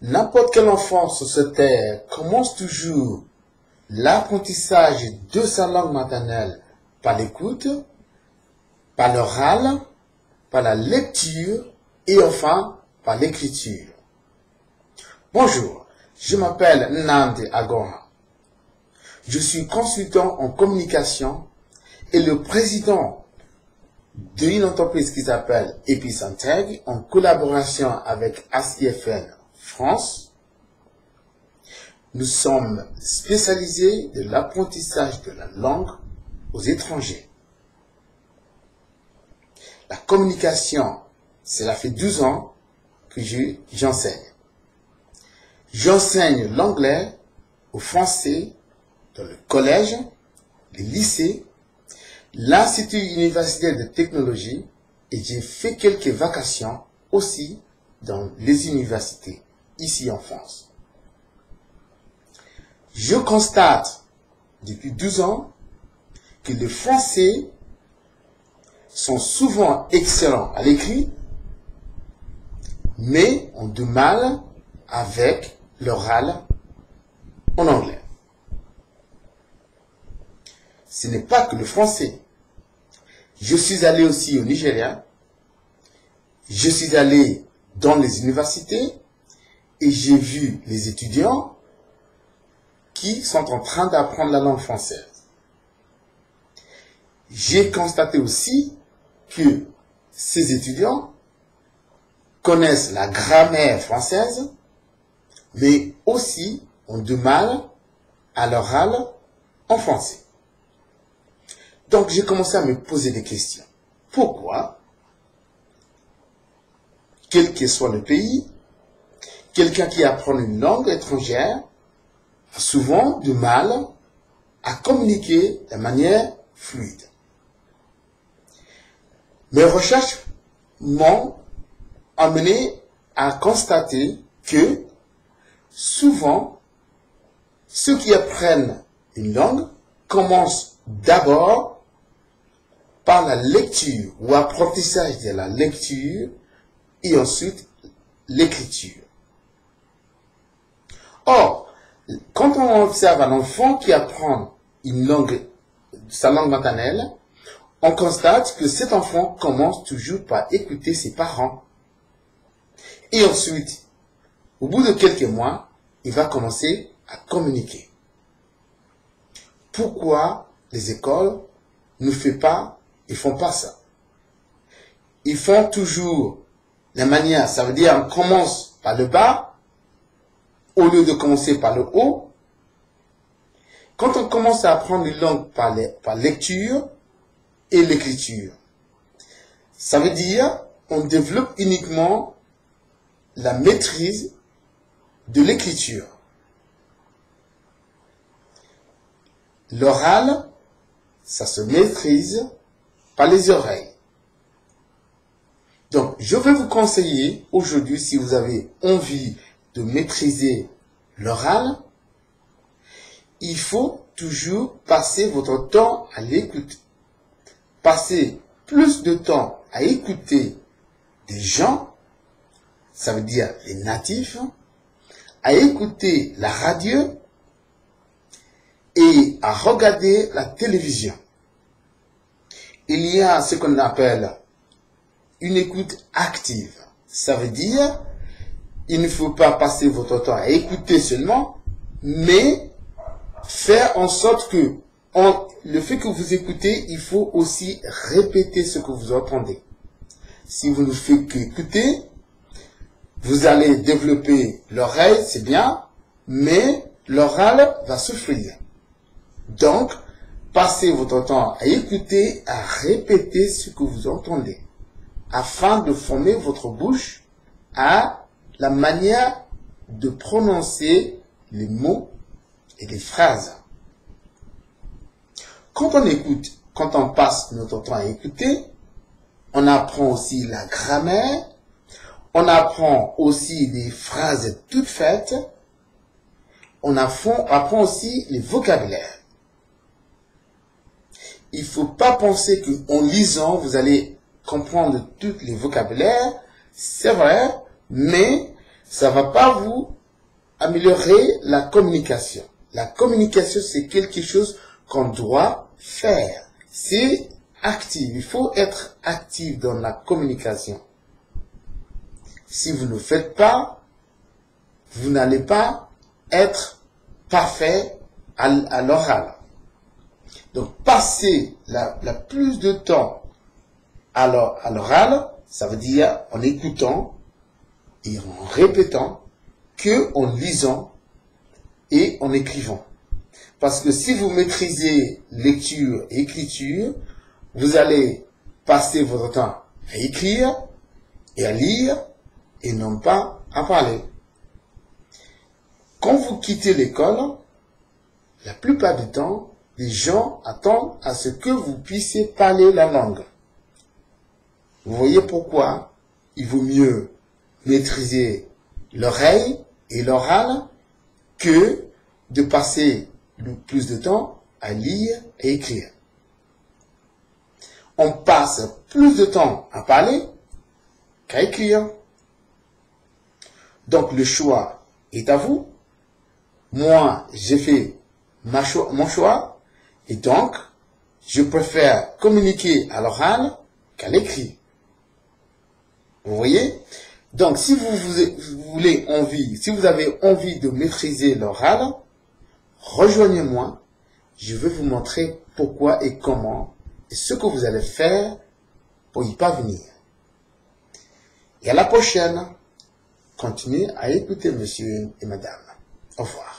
N'importe quel enfant sur cette terre commence toujours l'apprentissage de sa langue maternelle par l'écoute, par l'oral, par la lecture et enfin par l'écriture. Bonjour, je m'appelle Nnamdi Agoha. Je suis consultant en communication et le président d'une entreprise qui s'appelle Epicenteg en collaboration avec ASIFN France. Nous sommes spécialisés de l'apprentissage de la langue aux étrangers. La communication, cela fait 12 ans que j'enseigne. J'enseigne l'anglais aux Français dans le collège, les lycées, l'Institut universitaire de technologie et j'ai fait quelques vacations aussi dans les universités ici en France. Je constate depuis 12 ans que les Français sont souvent excellents à l'écrit, mais ont du mal avec l'oral en anglais. Ce n'est pas que le français. Je suis allé aussi au Nigeria, je suis allé dans les universités et j'ai vu les étudiants qui sont en train d'apprendre la langue française. J'ai constaté aussi que ces étudiants connaissent la grammaire française, mais aussi ont du mal à l'oral en français. Donc j'ai commencé à me poser des questions. Pourquoi, quel que soit le pays, quelqu'un qui apprend une langue étrangère a souvent du mal à communiquer de manière fluide. Mes recherches m'ont amené à constater que souvent, ceux qui apprennent une langue commencent d'abord par la lecture ou apprentissage de la lecture et ensuite l'écriture. Or, quand on observe un enfant qui apprend une langue, sa langue maternelle, on constate que cet enfant commence toujours par écouter ses parents. Et ensuite, au bout de quelques mois, il va commencer à communiquer. Pourquoi les écoles ne font pas ça? Ils font toujours la manière, ça veut dire on commence par le bas, au lieu de commencer par le haut. Quand on commence à apprendre une langue par lecture et l'écriture, ça veut dire on développe uniquement la maîtrise de l'écriture. L'oral, ça se maîtrise par les oreilles. Donc, je vais vous conseiller aujourd'hui, si vous avez envie de maîtriser l'oral, il faut toujours passer votre temps à l'écoute. Passer plus de temps à écouter des gens, ça veut dire les natifs, à écouter la radio et à regarder la télévision. Il y a ce qu'on appelle une écoute active. Ça veut dire il ne faut pas passer votre temps à écouter seulement, mais faire en sorte que le fait que vous écoutez, il faut aussi répéter ce que vous entendez. Si vous ne faites qu'écouter, vous allez développer l'oreille, c'est bien, mais l'oral va souffrir. Donc, passez votre temps à écouter, à répéter ce que vous entendez, afin de former votre bouche à la manière de prononcer les mots et les phrases. Quand on écoute, quand on passe notre temps à écouter, on apprend aussi la grammaire, on apprend aussi des phrases toutes faites, on apprend aussi les vocabulaires. Il ne faut pas penser qu'en lisant, vous allez comprendre tous les vocabulaires, c'est vrai, mais Ça ne va pas vous améliorer la communication. La communication, c'est quelque chose qu'on doit faire. C'est actif. Il faut être actif dans la communication. Si vous ne le faites pas, vous n'allez pas être parfait à l'oral. Donc, passer la plus de temps à l'oral, ça veut dire en écoutant et en répétant que en lisant et en écrivant. Parce que si vous maîtrisez lecture et écriture, vous allez passer votre temps à écrire et à lire et non pas à parler. Quand vous quittez l'école, la plupart du temps, les gens attendent à ce que vous puissiez parler la langue. Vous voyez pourquoi il vaut mieux maîtriser l'oreille et l'oral que de passer le plus de temps à lire et écrire. On passe plus de temps à parler qu'à écrire. Donc le choix est à vous. Moi, j'ai fait mon choix et donc je préfère communiquer à l'oral qu'à l'écrit. Vous voyez? Donc si vous avez envie de maîtriser l'oral, rejoignez-moi. Je vais vous montrer pourquoi et comment et ce que vous allez faire pour y parvenir. Et à la prochaine. Continuez à écouter monsieur et madame. Au revoir.